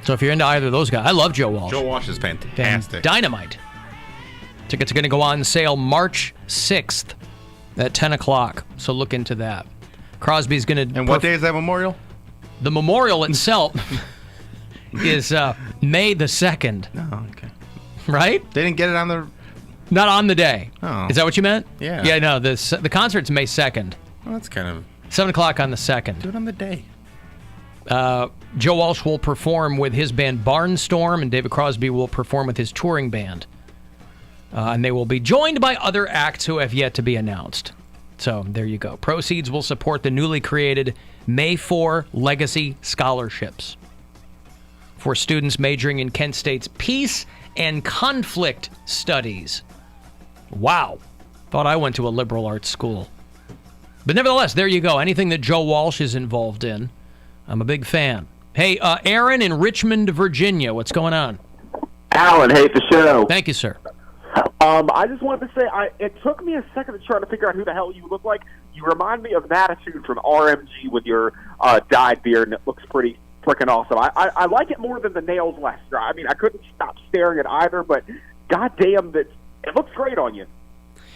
So if you're into either of those guys, I love Joe Walsh. Joe Walsh is fantastic. Dynamite. Tickets are going to go on sale March 6th at 10 o'clock. So look into that. Crosby's going to... And what day is that memorial? The memorial itself is May the 2nd. Oh, okay. Right? They didn't get it on the... Not on the day. Oh. Is that what you meant? Yeah. Yeah, no, the concert's May 2nd. Well, that's kind of... 7 o'clock on the 2nd. Do it on the day. Joe Walsh will perform with his band Barnstorm, and David Crosby will perform with his touring band. And they will be joined by other acts who have yet to be announced. So there you go. Proceeds will support the newly created May 4 Legacy Scholarships for students majoring in Kent State's Peace and Conflict Studies. Wow. Thought I went to a liberal arts school. But nevertheless, there you go. Anything that Joe Walsh is involved in, I'm a big fan. Hey, Aaron in Richmond, Virginia, what's going on? Alan, hey, the show. Thank you, sir. I just wanted to say, it took me a second to try to figure out who the hell you look like. You remind me of Mattitude from RMG with your dyed beard, and it looks pretty freaking awesome. I like it more than the nails last year. I mean, I couldn't stop staring at either, but goddamn, it looks great on you.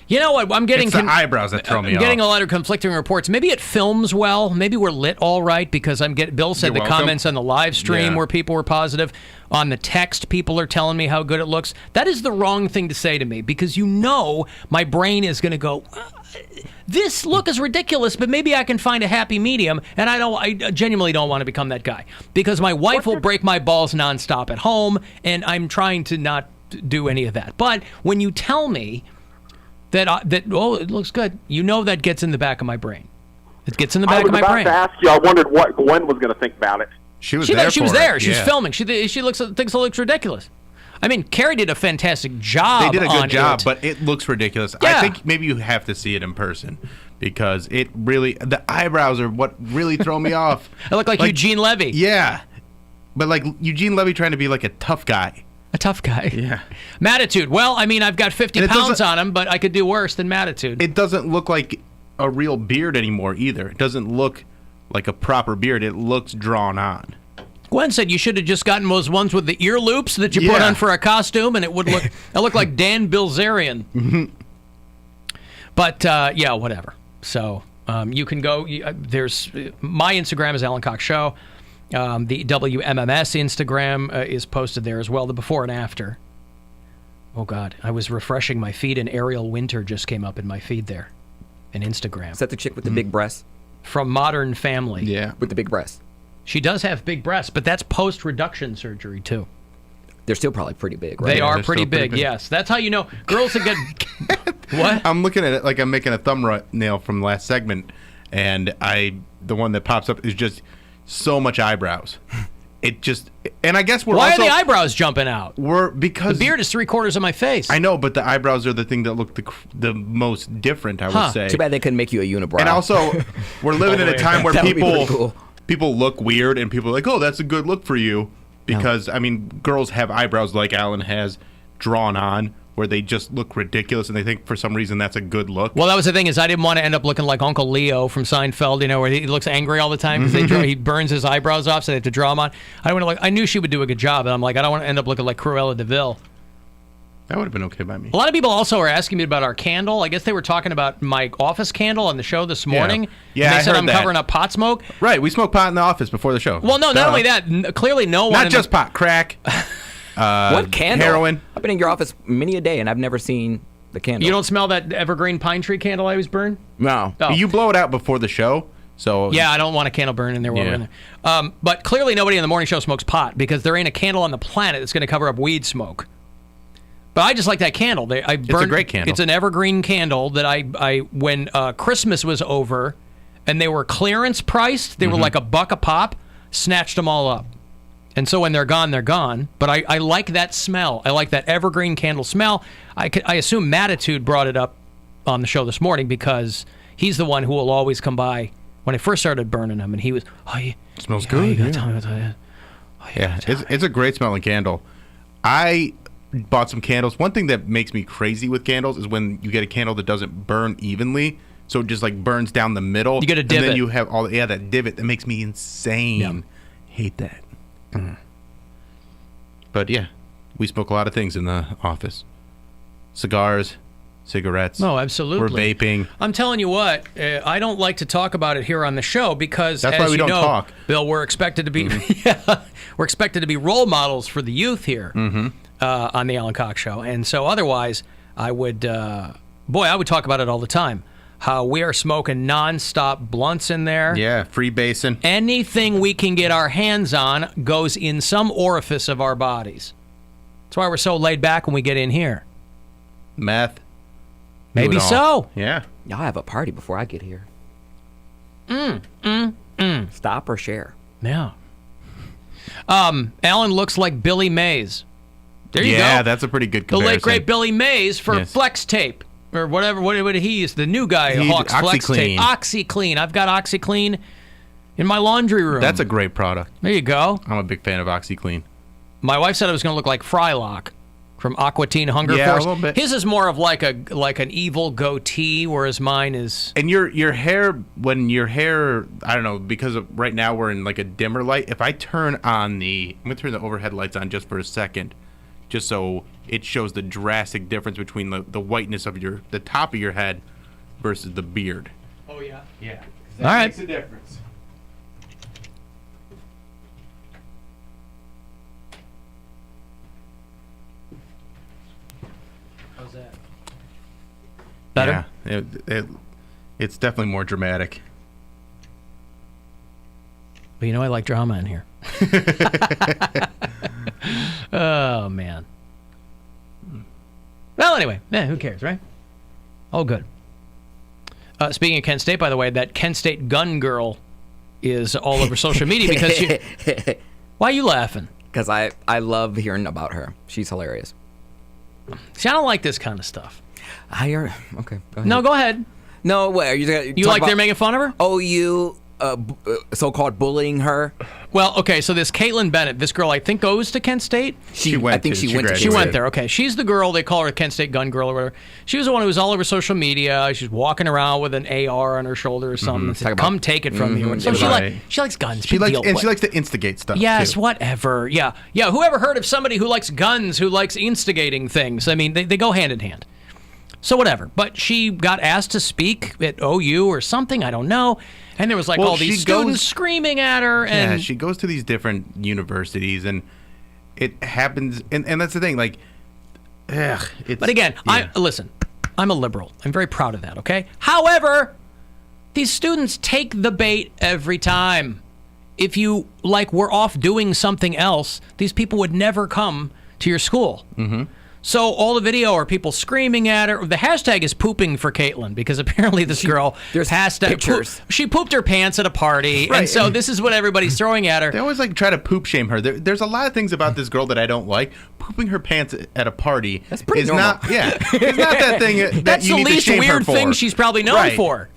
You know what? I'm getting it's the eyebrows that throw me off. I'm getting a lot of conflicting reports. Maybe it films well. Maybe we're lit all right because Bill said You're the welcome. comments on the live stream where people were positive. On the text, people are telling me how good it looks. That is the wrong thing to say to me because you know my brain is going to go, this look is ridiculous, but maybe I can find a happy medium. And I genuinely don't want to become that guy because my wife will break my balls nonstop at home, and I'm trying to not do any of that. But when you tell me that it looks good, you know that gets in the back of my brain. It gets in the back of my brain. I was about to ask you, I wondered what Gwen was going to think about it. She was there. She was there. She's filming. She thinks it looks ridiculous. I mean, Carrie did a fantastic job. They did a good job, it. but it looks ridiculous. Yeah. I think maybe you have to see it in person because it really, the eyebrows are what really throw me off. I look like Eugene Levy. Yeah. But like Eugene Levy trying to be like a tough guy. A tough guy. Yeah. Mattitude. Well, I mean, I've got 50 pounds on him, but I could do worse than Mattitude. It doesn't look like a real beard anymore either. It doesn't look like a proper beard. It looks drawn on. Gwen said you should have just gotten those ones with the ear loops that you put on for a costume, and it would look like Dan Bilzerian. Mm-hmm. But, yeah, whatever. So you can go. There's my Instagram is Alan Cox Show. The WMMS Instagram is posted there as well, the before and after. Oh, God. I was refreshing my feed, and Ariel Winter just came up in my feed there in Instagram. Is that the chick with the big breasts? From Modern Family. Yeah. With the big breasts. She does have big breasts, but that's post-reduction surgery, too. They're still probably pretty big, right? They are pretty big, yes. That's how you know. Girls that get... What? I'm looking at it like I'm making a thumbnail from last segment, and the one that pops up is just so much eyebrows. It just... And I guess Why are the eyebrows jumping out? Because... The beard is 3/4 of my face. I know, but the eyebrows are the thing that look the most different, I would say. Too bad they couldn't make you a unibrow. And also, we're living in a time where That would be pretty cool. people look weird, and people are like, oh, that's a good look for you. Because, I mean, girls have eyebrows like Alan has drawn on, where they just look ridiculous, and they think for some reason that's a good look. Well, that was the thing, is I didn't want to end up looking like Uncle Leo from Seinfeld, where he looks angry all the time because he burns his eyebrows off, so they have to draw them on. I knew she would do a good job, and I'm like, I don't want to end up looking like Cruella de Vil. That would have been okay by me. A lot of people also are asking me about our candle. I guess they were talking about my office candle on the show this morning. Yeah, and they I said heard I'm that. covering up pot smoke. Right, we smoke pot in the office before the show. Well, no, not only that. Clearly, no one. Not just pot, crack. What candle? Heroin. I've been in your office many a day, and I've never seen the candle. You don't smell that evergreen pine tree candle I always burn? No. Oh. You blow it out before the show, so... Yeah, I don't want a candle burn in there while we're in there. But clearly nobody in the morning show smokes pot because there ain't a candle on the planet that's going to cover up weed smoke. But I just like that candle. It's a great candle. It's an evergreen candle that I when Christmas was over and they were clearance priced, they were like $1 a pop, snatched them all up. And so when they're gone, they're gone. But I like that smell. I like that evergreen candle smell. I assume Mattitude brought it up on the show this morning because he's the one who will always come by when I first started burning them. And he was, it smells good. You gotta tell me about that. It's a great smelling candle. I bought some candles. One thing that makes me crazy with candles is when you get a candle that doesn't burn evenly. So it just like burns down the middle. You get a divot. And then you have that divot that makes me insane. Yep. Hate that. But yeah, we smoke a lot of things in the office. Cigars, cigarettes. No, absolutely. We're vaping. I'm telling you what, I don't like to talk about it here on the show because, That's as why we you don't know, talk. Bill, we're expected to be we're expected to be role models for the youth here on the Alan Cox Show. And so otherwise, I would talk about it all the time. How we are smoking nonstop blunts in there. Yeah, freebasing. Anything we can get our hands on goes in some orifice of our bodies. That's why we're so laid back when we get in here. Meth. Maybe so. Yeah. Y'all have a party before I get here. Stop or share. Yeah. Alan looks like Billy Mays. There you go. Yeah, that's a pretty good The comparison. late great Billy Mays for Yes. Flex Tape or whatever. What he is? The new guy who He's hawks Flex Tape. OxyClean. OxyClean. I've got OxyClean in my laundry room. That's a great product. There you go. I'm a big fan of OxyClean. My wife said I was going to look like Frylock from Aqua Teen Hunger Yeah, a Force. little bit. His is more of like an evil goatee, whereas mine is. And your hair, when your hair, I don't know, because right now we're in like a dimmer light. If I turn on I'm going to turn the overhead lights on just for a second, just so it shows the drastic difference between the whiteness of the top of your head versus the beard. Oh yeah. Yeah. All right. Makes a difference. How's that? Better? Yeah, it's definitely more dramatic. But you know I like drama in here. Oh, man. Well, anyway, who cares, right? Oh, good. Speaking of Kent State, by the way, that Kent State gun girl is all over social media because she... Why are you laughing? Because I love hearing about her. She's hilarious. See, I don't like this kind of stuff. Okay, go ahead. No, go ahead. No, wait. You like they're making fun of her? OU so-called bullying her? Well, okay, so this Caitlin Bennett, this girl I think goes to Kent State. She went to- she She graduated. went there, okay. She's the girl, they call her Kent State gun girl or whatever. She was the one who was all over social media. She's walking around with an AR on her shoulder or something. And said, Talk about- come take it from me. So Right. she likes guns. She Big likes deal. and she likes to instigate stuff. Yes, too. whatever. Yeah. Whoever heard of somebody who likes guns, who likes instigating things? I mean, they go hand in hand. So whatever. But she got asked to speak at OU or something. I don't know. And there was like all these students screaming at her. And yeah, she goes to these different universities, and it happens. And that's the thing. Like, it's, but again, yeah. listen, I'm a liberal. I'm very proud of that, okay? However, these students take the bait every time. If you, were off doing something else, these people would never come to your school. Mm-hmm. So all the video are people screaming at her. The hashtag is pooping for Caitlin because apparently this girl pictures. She pooped her pants at a party, Right. and so this is what everybody's throwing at her. They always try to poop shame her. There's a lot of things about this girl that I don't like. Pooping her pants at a party That's pretty is normal. not. Yeah, it's not that thing that That's you the need to least shame her weird for. thing she's probably known Right. for.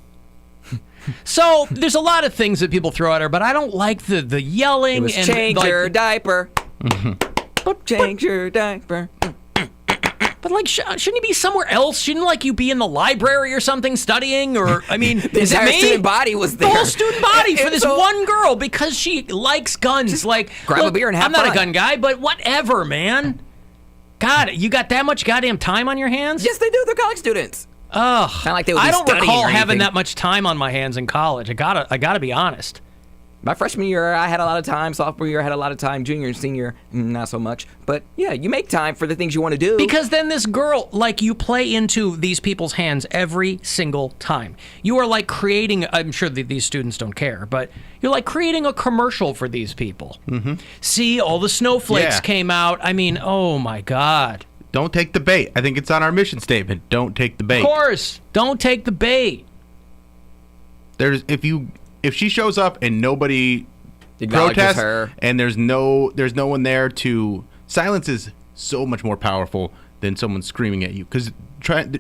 So there's a lot of things that people throw at her, but I don't like the yelling It was and change your diaper. Change your diaper. But shouldn't he be somewhere else? Shouldn't you be in the library or something studying? Or I mean, The is it entire me? student body was there. The whole student body for And this so- one girl because she likes guns. grab a look, beer and have I'm not fun. a gun guy, but whatever, man. God, you got that much goddamn time on your hands? Yes, they do. They're college students. Ugh. Not like they would be I don't studying recall or having anything. that much time on my hands in college. I gotta be honest. My freshman year, I had a lot of time. Sophomore year, I had a lot of time. Junior and senior, not so much. But yeah, you make time for the things you want to do. Because then this girl, you play into these people's hands every single time. You are creating, I'm sure that these students don't care, but you're creating a commercial for these people. Mm-hmm. See, all the snowflakes Yeah. came out. I mean, oh my God. Don't take the bait. I think it's on our mission statement. Don't take the bait. Of course, don't take the bait. If she shows up and nobody Acknowledges protests her. and there's no one there to silence is so much more powerful than someone screaming at you because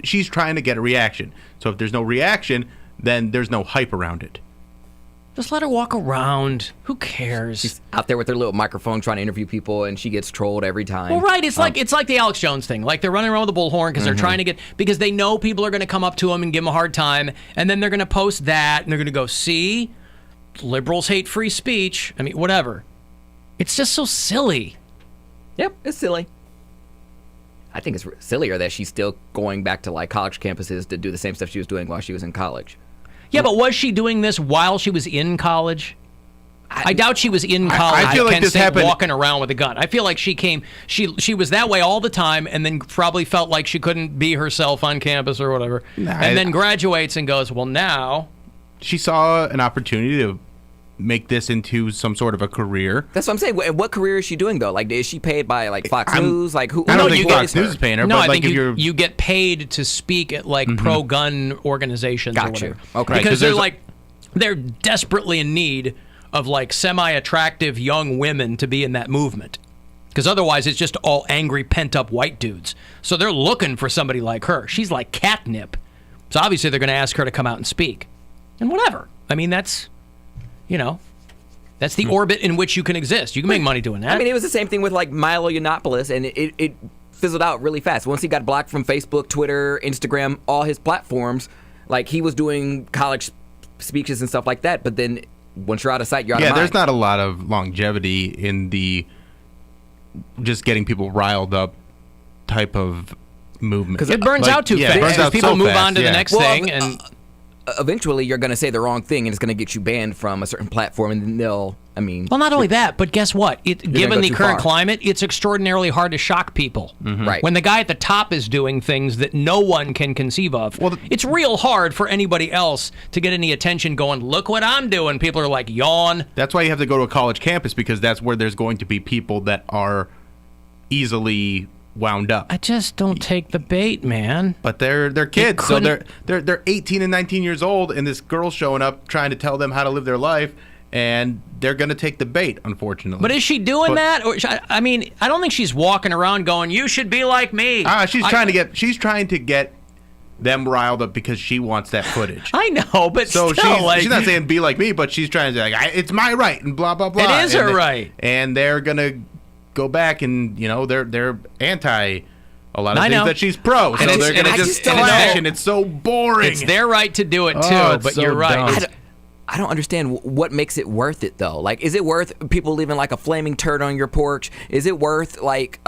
she's trying to get a reaction. So if there's no reaction, then there's no hype around it. Just let her walk around. Who cares? She's out there with her little microphone trying to interview people, and she gets trolled every time. Well, right. It's like the Alex Jones thing. They're running around with a bullhorn because they're trying to because they know people are going to come up to them and give them a hard time, and then they're going to post that and they're going to go, see, liberals hate free speech. I mean, whatever. It's just so silly. Yep, it's silly. I think it's sillier that she's still going back to like college campuses to do the same stuff she was doing while she was in college. Yeah, but was she doing this while she was in college? I doubt she was in college. I feel like this happened walking around with a gun. I feel like she came. She was that way all the time, and then probably felt like she couldn't be herself on campus or whatever. And then graduates and goes, well, now she saw an opportunity to make this into some sort of a career. That's what I'm saying. What career is she doing though? Like, is she paid by like Fox News? Like, who? I don't think who Fox pays her? News is paying her. No, but I like think if you get paid to speak at like pro-gun organizations or Got whatever. you. Okay. Right, Because 'cause they're desperately in need of like semi-attractive young women to be in that movement. Because otherwise it's just all angry, pent-up white dudes. So they're looking for somebody like her. She's like catnip. So obviously they're going to ask her to come out and speak. And whatever. I mean, that's the orbit in which you can exist. You can make money doing that. I mean, it was the same thing with like Milo Yiannopoulos, and it fizzled out really fast. Once he got blocked from Facebook, Twitter, Instagram, all his platforms, like he was doing college speeches and stuff like that. But then once you're out of sight, you're out of mind. Yeah, there's not a lot of longevity in the just getting people riled up type of movement. Because it burns out too fast. It burns out People so move fast, on to the next thing, and eventually you're going to say the wrong thing, and it's going to get you banned from a certain platform, and then they'll, I mean... Well, not only that, but guess what? Given go the too current far. climate, it's extraordinarily hard to shock people. Right. When the guy at the top is doing things that no one can conceive of, it's real hard for anybody else to get any attention going, look what I'm doing. People are like, yawn. That's why you have to go to a college campus, because that's where there's going to be people that are easily wound up. I just don't take the bait, man. But they're kids, so they're 18 and 19 years old, and this girl's showing up trying to tell them how to live their life, and they're going to take the bait, unfortunately. But is she doing that? Or I mean, I don't think she's walking around going, "You should be like me." She's trying to get them riled up because she wants that footage. I know, but so still, she's not saying be like me, but she's trying to say, like, it's my right and blah blah blah. It is her right, and they're gonna go back and they're anti a lot of things that she's pro, so they're gonna just clash, and it's so boring. It's their right to do it too, but you're right. I don't understand what makes it worth it though. Like, is it worth people leaving like a flaming turd on your porch? Is it worth like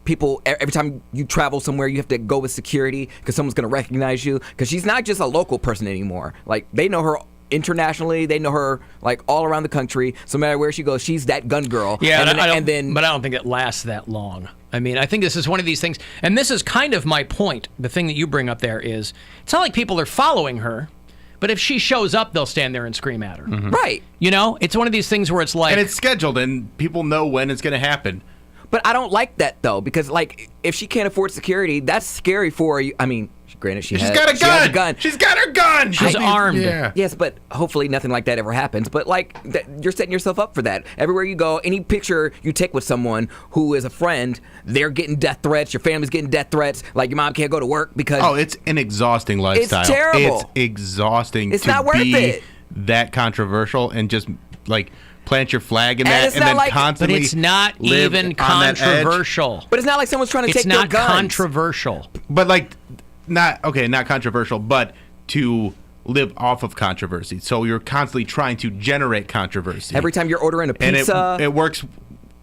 people every time you travel somewhere you have to go with security because someone's going to recognize you? Because she's not just a local person anymore. Like, they know her internationally, they know her like all around the country. So no matter where she goes, she's that gun girl. Yeah, but I don't think it lasts that long. I mean, I think this is one of these things, and this is kind of my point. The thing that you bring up there is, it's not like people are following her. But if she shows up, they'll stand there and scream at her. Mm-hmm. Right. It's one of these things where it's like... And it's scheduled, and people know when it's going to happen. But I don't like that, though, because, like, if she can't afford security, that's scary for you. I mean, granted, She's got a gun! She's got her gun! She's armed. Yeah. Yes, but hopefully nothing like that ever happens. But, like, you're setting yourself up for that. Everywhere you go, any picture you take with someone who is a friend, they're getting death threats, your family's getting death threats, like your mom can't go to work because... Oh, it's an exhausting lifestyle. It's terrible. It's exhausting It's to not worth be it. that controversial and just, like, plant your flag in that and then like, constantly But it's not live even on that edge. controversial. But it's not like someone's trying to take It's their not guns. controversial. But, like, not controversial, but to live off of controversy. So you're constantly trying to generate controversy. Every time you're ordering a pizza. And it works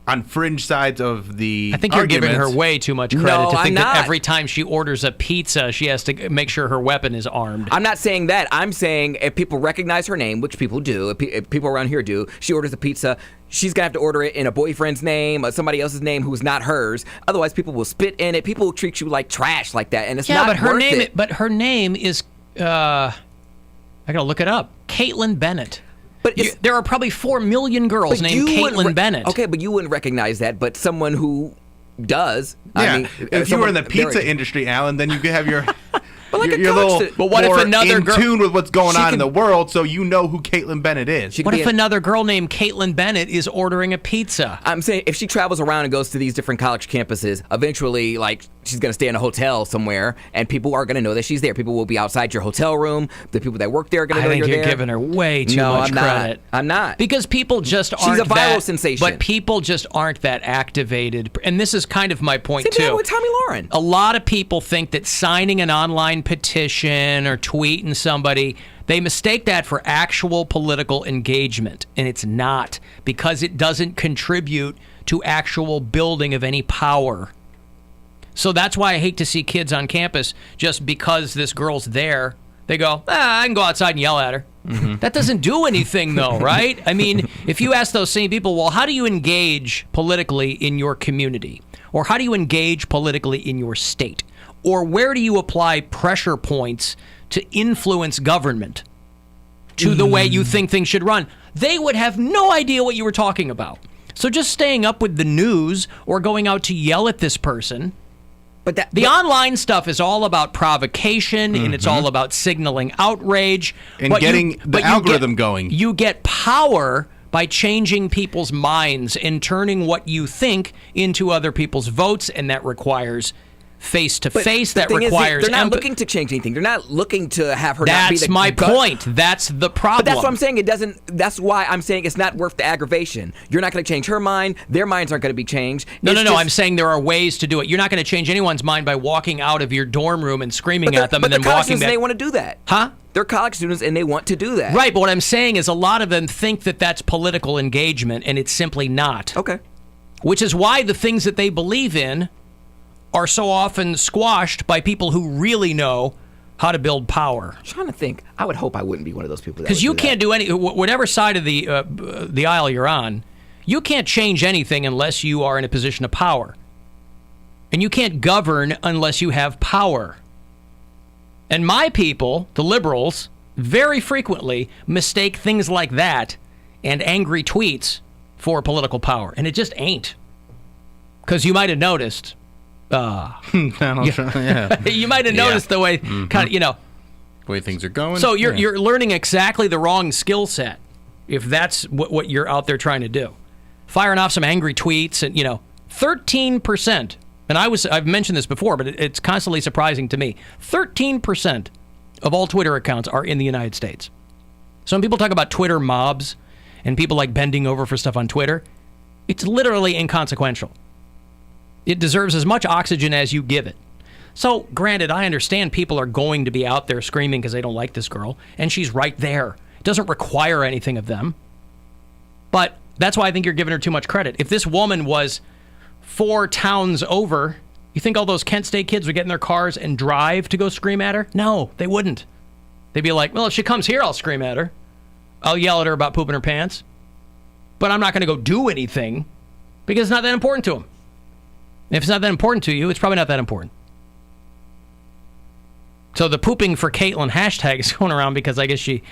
on fringe sides of the I think you're giving her arguments. way too much credit No, to think I'm that not. every time she orders a pizza, she has to make sure her weapon is armed. I'm not saying that. I'm saying if people recognize her name, which people do, if people around here do, she orders a pizza, she's going to have to order it in a boyfriend's name or somebody else's name who's not hers. Otherwise, people will spit in it. People will treat you like trash like that, and it's not but her worth name. it. But her name is. I gotta look it up. Caitlin Bennett. But there are probably 4 million girls named Caitlin Bennett. Okay, but you wouldn't recognize that. But someone who does. Yeah, I mean, if you were in the someone- pizza industry, Alan, then you could have your like a your coach little that- But what if more another in girl- tune with what's going She on can- in the world, so you know who Caitlin Bennett is. She- What be if a- another girl named Caitlin Bennett is ordering a pizza? I'm saying if she travels around and goes to these different college campuses, eventually, like, she's going to stay in a hotel somewhere, and people are going to know that she's there. People will be outside your hotel room. The people that work there are going to know you're there. I think you're giving her way too much credit. I'm not. Because people just aren't She's a viral sensation. But people just aren't that activated. And this is kind of my point, Same too. with Tommy Lauren. A lot of people think that signing an online petition or tweeting somebody, they mistake that for actual political engagement. And it's not, because it doesn't contribute to actual building of any power. So that's why I hate to see kids on campus just because this girl's there. They go, I can go outside and yell at her. Mm-hmm. That doesn't do anything, though, right? I mean, if you ask those same people, well, how do you engage politically in your community? Or how do you engage politically in your state? Or where do you apply pressure points to influence government to the way you think things should run? They would have no idea what you were talking about. So just staying up with the news or going out to yell at this person. But the online stuff is all about provocation, and it's all about signaling outrage. And getting the algorithm going. You get power by changing people's minds and turning what you think into other people's votes, and that requires face-to-face. That requires... They're not looking to change anything. They're not looking to have her not be the... That's my point. That's the problem. But that's what I'm saying. It doesn't... That's why I'm saying it's not worth the aggravation. You're not going to change her mind. Their minds aren't going to be changed. No. I'm saying there are ways to do it. You're not going to change anyone's mind by walking out of your dorm room and screaming at them and then walking back. They want to do that. Huh? They're college students and they want to do that. Right, but what I'm saying is a lot of them think that that's political engagement, and it's simply not. Okay. Which is why the things that they believe in are so often squashed by people who really know how to build power. I'm trying to think. I would hope I wouldn't be one of those people. Because you can't do any, whatever side of the aisle you're on, you can't change anything unless you are in a position of power. And you can't govern unless you have power. And my people, the liberals, very frequently mistake things like that and angry tweets for political power. And it just ain't. Because you might have noticed... you might have noticed the way, the way things are going. So you're learning exactly the wrong skill set if that's what you're out there trying to do. Firing off some angry tweets and 13%. And I've mentioned this before, but it's constantly surprising to me. 13% of all Twitter accounts are in the United States. So when people talk about Twitter mobs and people like bending over for stuff on Twitter, it's literally inconsequential. It deserves as much oxygen as you give it. So, granted, I understand people are going to be out there screaming because they don't like this girl, and she's right there. It doesn't require anything of them. But that's why I think you're giving her too much credit. If this woman was 4 towns over, you think all those Kent State kids would get in their cars and drive to go scream at her? No, they wouldn't. They'd be like, well, if she comes here, I'll scream at her. I'll yell at her about pooping her pants. But I'm not going to go do anything because it's not that important to them. If it's not that important to you, it's probably not that important. So the pooping for Caitlin hashtag is going around because I guess she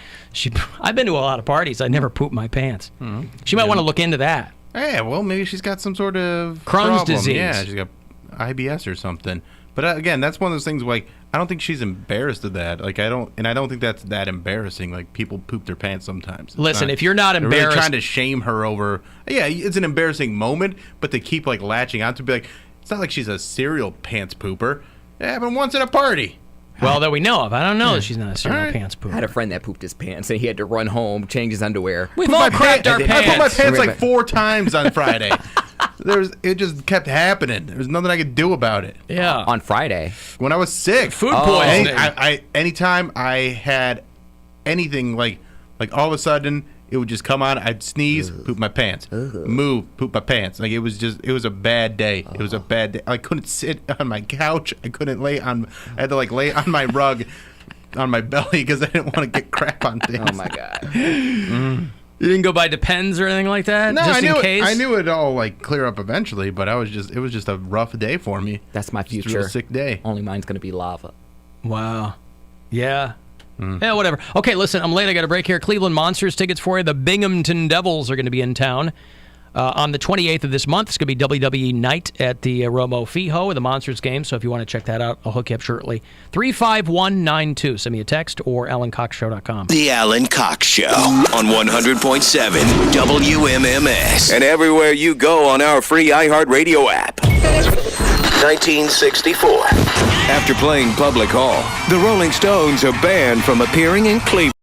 I've been to a lot of parties. I never pooped my pants. Mm-hmm. She might want to look into that. Yeah, well, maybe she's got some sort of Crohn's problem. disease. Yeah, she's got IBS or something. But again, that's one of those things. Like, I don't think she's embarrassed of that. Like, I don't think that's that embarrassing. Like, people poop their pants sometimes. Listen, if you're not embarrassed, they're really trying to shame her over. Yeah, it's an embarrassing moment, but they keep like latching on to be like, it's not like she's a serial pants pooper. It happened once at a party. Well, that we know of. I don't know that she's not a serial pants pooper. I had a friend that pooped his pants, and he had to run home, change his underwear. We've all crapped our pants. I pooped my pants like 4 times on Friday. It just kept happening. There was nothing I could do about it. Yeah. On Friday? When I was sick. Food poisoning. Anytime I had anything like all of a sudden, it would just come on. I'd sneeze, poop my pants. Move, poop my pants. Like, it was a bad day. It was a bad day. I couldn't sit on my couch. I couldn't I had to lay on my rug on my belly because I didn't want to get crap on things. Oh my God. You didn't go buy Depends or anything like that? No, just in case? I knew it'd all clear up eventually, but it was just a rough day for me. That's my future. Just a real sick day. Only mine's gonna be lava. Wow. Yeah. Yeah, whatever. Okay, listen, I'm late. I got a break here. Cleveland Monsters tickets for you. The Binghamton Devils are going to be in town on the 28th of this month. It's going to be WWE Night at the Romo Fijo, the Monsters game. So if you want to check that out, I'll hook you up shortly. 35192. Send me a text or AlanCoxShow.com. The Alan Cox Show on 100.7 WMMS and everywhere you go on our free iHeartRadio app. 1964. After playing Public Hall, the Rolling Stones are banned from appearing in Cleveland.